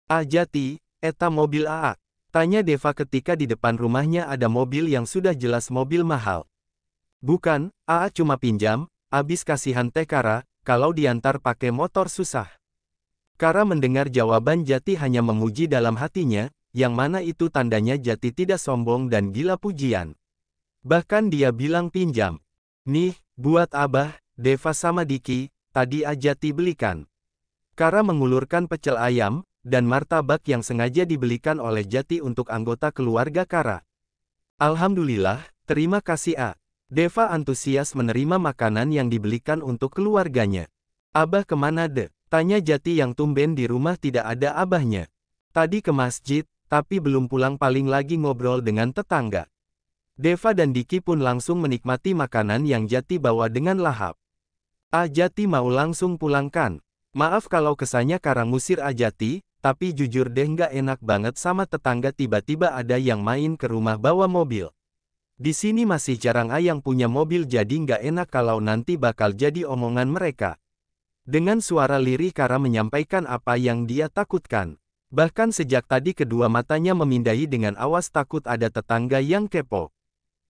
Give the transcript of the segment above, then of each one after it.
Ah Jati, eta mobil Aa. Tanya Deva ketika di depan rumahnya ada mobil yang sudah jelas mobil mahal. Bukan, Aa cuma pinjam, abis kasihan teh Kara, kalau diantar pakai motor susah. Kara mendengar jawaban Jati hanya memuji dalam hatinya, yang mana itu tandanya Jati tidak sombong dan gila pujian. Bahkan dia bilang pinjam. Nih, buat Abah, Deva sama Diki, tadi Jati belikan. Kara mengulurkan pecel ayam, dan martabak yang sengaja dibelikan oleh Jati untuk anggota keluarga Kara. Alhamdulillah, terima kasih A. Deva antusias menerima makanan yang dibelikan untuk keluarganya. Abah kemana de? Tanya Jati yang tumben di rumah tidak ada abahnya. Tadi ke masjid, tapi belum pulang paling lagi ngobrol dengan tetangga. Deva dan Diki pun langsung menikmati makanan yang Jati bawa dengan lahap. Jati mau langsung pulangkan. Maaf kalau kesannya Kara ngusir Jati, tapi jujur deh nggak enak banget sama tetangga tiba-tiba ada yang main ke rumah bawa mobil. Di sini masih jarang yang punya mobil jadi nggak enak kalau nanti bakal jadi omongan mereka. Dengan suara lirih Kara menyampaikan apa yang dia takutkan. Bahkan sejak tadi kedua matanya memindai dengan awas takut ada tetangga yang kepo.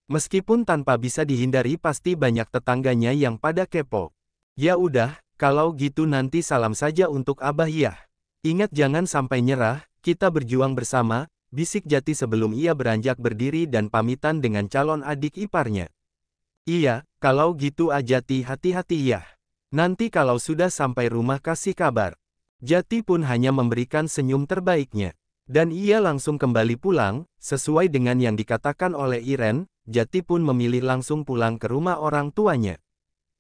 Meskipun tanpa bisa dihindari pasti banyak tetangganya yang pada kepo. Ya udah, kalau gitu nanti salam saja untuk Abah ya. Ingat jangan sampai nyerah, kita berjuang bersama, bisik Jati sebelum ia beranjak berdiri dan pamitan dengan calon adik iparnya. Iya, kalau gitu Jati hati-hati ya. Nanti kalau sudah sampai rumah kasih kabar. Jati pun hanya memberikan senyum terbaiknya. Dan ia langsung kembali pulang, sesuai dengan yang dikatakan oleh Iren, Jati pun memilih langsung pulang ke rumah orang tuanya.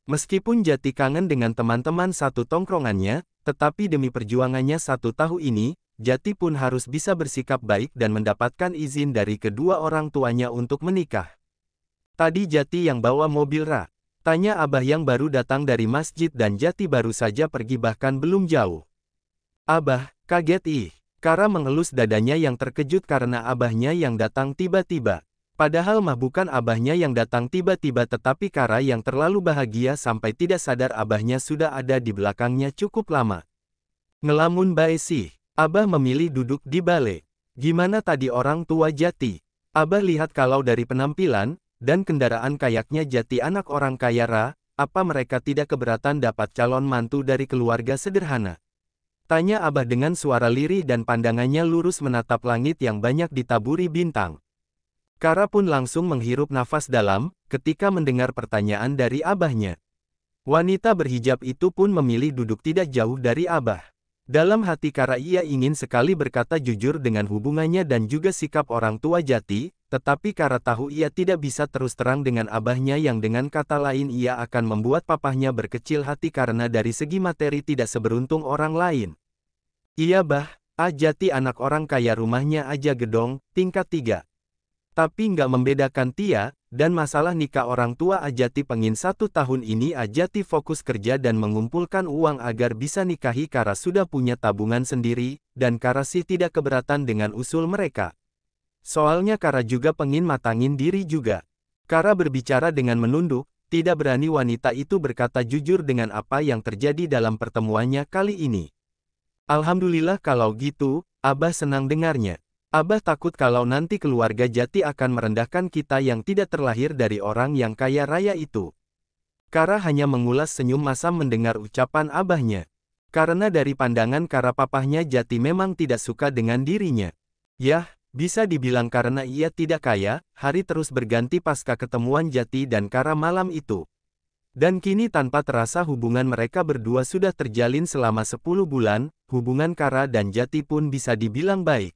Meskipun Jati kangen dengan teman-teman satu tongkrongannya, tetapi demi perjuangannya 1 tahun ini, Jati pun harus bisa bersikap baik dan mendapatkan izin dari kedua orang tuanya untuk menikah. Tadi Jati yang bawa mobil Ra. Tanya Abah yang baru datang dari masjid dan Jati baru saja pergi bahkan belum jauh. Abah, kaget ih. Kara mengelus dadanya yang terkejut karena abahnya yang datang tiba-tiba. Padahal mah bukan abahnya yang datang tiba-tiba tetapi Kara yang terlalu bahagia sampai tidak sadar abahnya sudah ada di belakangnya cukup lama. Ngelamun bae sih, Abah memilih duduk di bale. Gimana tadi orang tua Jati? Abah lihat kalau dari penampilan, dan kendaraan kayaknya Jati anak orang kaya Ra, apa mereka tidak keberatan dapat calon mantu dari keluarga sederhana? Tanya Abah dengan suara lirih dan pandangannya lurus menatap langit yang banyak ditaburi bintang. Kara pun langsung menghirup nafas dalam, ketika mendengar pertanyaan dari abahnya. Wanita berhijab itu pun memilih duduk tidak jauh dari Abah. Dalam hati Kara ia ingin sekali berkata jujur dengan hubungannya dan juga sikap orang tua Jati, tetapi Kara tahu ia tidak bisa terus terang dengan abahnya yang dengan kata lain ia akan membuat papahnya berkecil hati karena dari segi materi tidak seberuntung orang lain. Iya bah, Jati anak orang kaya rumahnya aja gedong, tingkat 3. Tapi nggak membedakan Tia, dan masalah nikah orang tua Jati pengin 1 tahun ini Jati fokus kerja dan mengumpulkan uang agar bisa nikahi Kara sudah punya tabungan sendiri, dan Kara sih tidak keberatan dengan usul mereka. Soalnya Kara juga pengin matangin diri juga. Kara berbicara dengan menunduk, tidak berani wanita itu berkata jujur dengan apa yang terjadi dalam pertemuannya kali ini. Alhamdulillah kalau gitu, Abah senang dengarnya. Abah takut kalau nanti keluarga Jati akan merendahkan kita yang tidak terlahir dari orang yang kaya raya itu. Kara hanya mengulas senyum masam mendengar ucapan abahnya. Karena dari pandangan Kara papahnya Jati memang tidak suka dengan dirinya. Yah, bisa dibilang karena ia tidak kaya, hari terus berganti pasca ketemuan Jati dan Kara malam itu. Dan kini tanpa terasa hubungan mereka berdua sudah terjalin selama 10 bulan, hubungan Kara dan Jati pun bisa dibilang baik.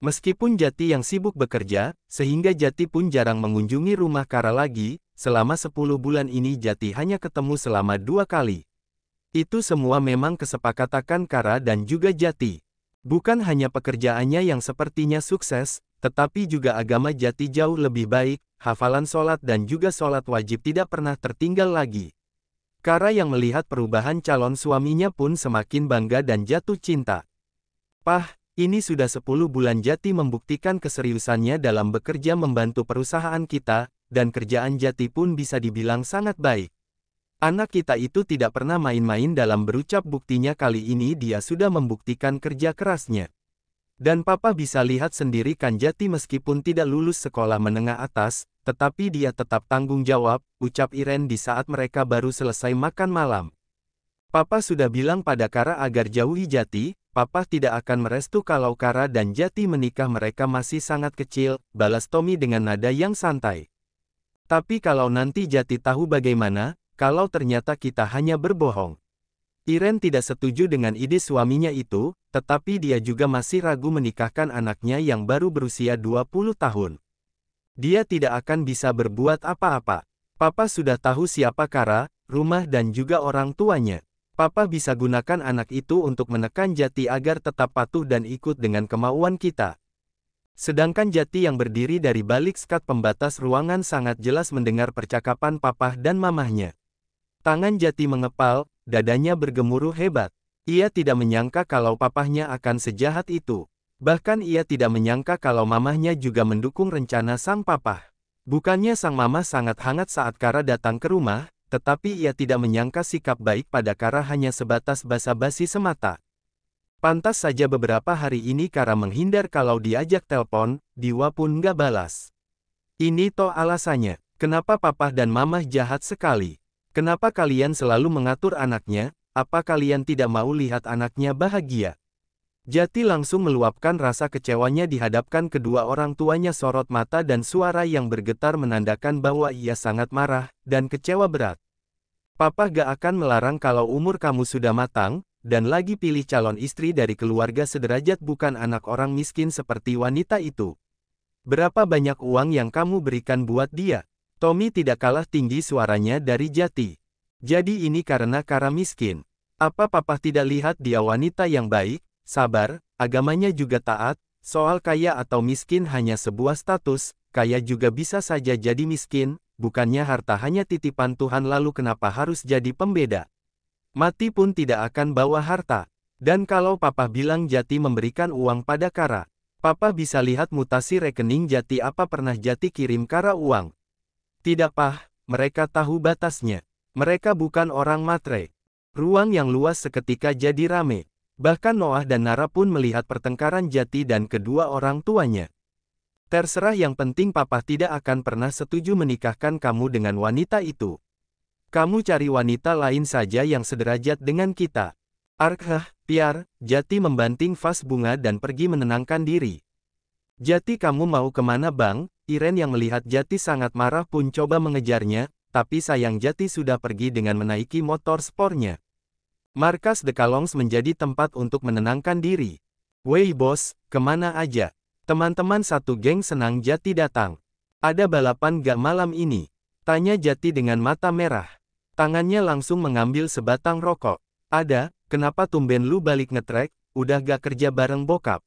Meskipun Jati yang sibuk bekerja, sehingga Jati pun jarang mengunjungi rumah Kara lagi, selama 10 bulan ini Jati hanya ketemu selama 2 kali. Itu semua memang kesepakatan Kara dan juga Jati. Bukan hanya pekerjaannya yang sepertinya sukses, tetapi juga agama Jati jauh lebih baik, hafalan sholat dan juga sholat wajib tidak pernah tertinggal lagi. Kara yang melihat perubahan calon suaminya pun semakin bangga dan jatuh cinta. Pah, ini sudah 10 bulan Jati membuktikan keseriusannya dalam bekerja membantu perusahaan kita, dan kerjaan Jati pun bisa dibilang sangat baik. Anak kita itu tidak pernah main-main dalam berucap buktinya kali ini dia sudah membuktikan kerja kerasnya. Dan papa bisa lihat sendiri kan Jati meskipun tidak lulus sekolah menengah atas, tetapi dia tetap tanggung jawab, ucap Iren di saat mereka baru selesai makan malam. Papa sudah bilang pada Kara agar jauhi Jati, papa tidak akan merestu kalau Kara dan Jati menikah, mereka masih sangat kecil, balas Tommy dengan nada yang santai. Tapi kalau nanti Jati tahu bagaimana, kalau ternyata kita hanya berbohong. Iren tidak setuju dengan ide suaminya itu, tetapi dia juga masih ragu menikahkan anaknya yang baru berusia 20 tahun. Dia tidak akan bisa berbuat apa-apa. Papa sudah tahu siapa Kara, rumah dan juga orang tuanya. Papa bisa gunakan anak itu untuk menekan Jati agar tetap patuh dan ikut dengan kemauan kita. Sedangkan Jati yang berdiri dari balik skat pembatas ruangan sangat jelas mendengar percakapan papa dan mamahnya. Tangan Jati mengepal, dadanya bergemuruh hebat. Ia tidak menyangka kalau papahnya akan sejahat itu. Bahkan ia tidak menyangka kalau mamahnya juga mendukung rencana sang papa. Bukannya sang mama sangat hangat saat Kara datang ke rumah, tetapi ia tidak menyangka sikap baik pada Kara hanya sebatas basa-basi semata. Pantas saja beberapa hari ini Kara menghindar kalau diajak telepon, Diwa pun nggak balas. Ini toh alasannya, kenapa papa dan mamah jahat sekali. Kenapa kalian selalu mengatur anaknya, apa kalian tidak mau lihat anaknya bahagia? Jati langsung meluapkan rasa kecewanya di hadapan kedua orang tuanya, sorot mata dan suara yang bergetar menandakan bahwa ia sangat marah dan kecewa berat. Papa gak akan melarang kalau umur kamu sudah matang, dan lagi pilih calon istri dari keluarga sederajat bukan anak orang miskin seperti wanita itu. Berapa banyak uang yang kamu berikan buat dia? Tommy tidak kalah tinggi suaranya dari Jati. Jadi ini karena Kara miskin. Apa papa tidak lihat dia wanita yang baik, sabar, agamanya juga taat, soal kaya atau miskin hanya sebuah status, kaya juga bisa saja jadi miskin, bukannya harta hanya titipan Tuhan, lalu kenapa harus jadi pembeda? Mati pun tidak akan bawa harta. Dan kalau papa bilang Jati memberikan uang pada Kara, papa bisa lihat mutasi rekening Jati, apa pernah Jati kirim Kara uang? Tidak pah, mereka tahu batasnya. Mereka bukan orang matre. Ruang yang luas seketika jadi rame. Bahkan Noah dan Nara pun melihat pertengkaran Jati dan kedua orang tuanya. Terserah, yang penting papa tidak akan pernah setuju menikahkan kamu dengan wanita itu. Kamu cari wanita lain saja yang sederajat dengan kita. Piar, Jati membanting vas bunga dan pergi menenangkan diri. Jati, kamu mau kemana bang? Iren yang melihat Jati sangat marah pun coba mengejarnya, tapi sayang Jati sudah pergi dengan menaiki motor sportnya. Markas Dekalongs menjadi tempat untuk menenangkan diri. Wei bos, kemana aja? Teman-teman satu geng senang Jati datang. Ada balapan gak malam ini? Tanya Jati dengan mata merah. Tangannya langsung mengambil sebatang rokok. Ada, kenapa tumben lu balik ngetrek, udah gak kerja bareng bokap?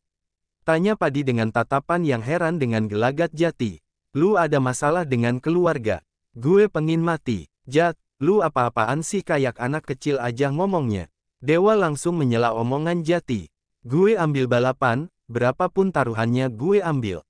Tanya Padi dengan tatapan yang heran dengan gelagat Jati. Lu ada masalah dengan keluarga? Gue pengin mati. Jat, lu apa-apaan sih, kayak anak kecil aja ngomongnya. Dewa langsung menyela omongan Jati. Gue ambil balapan, berapapun taruhannya gue ambil.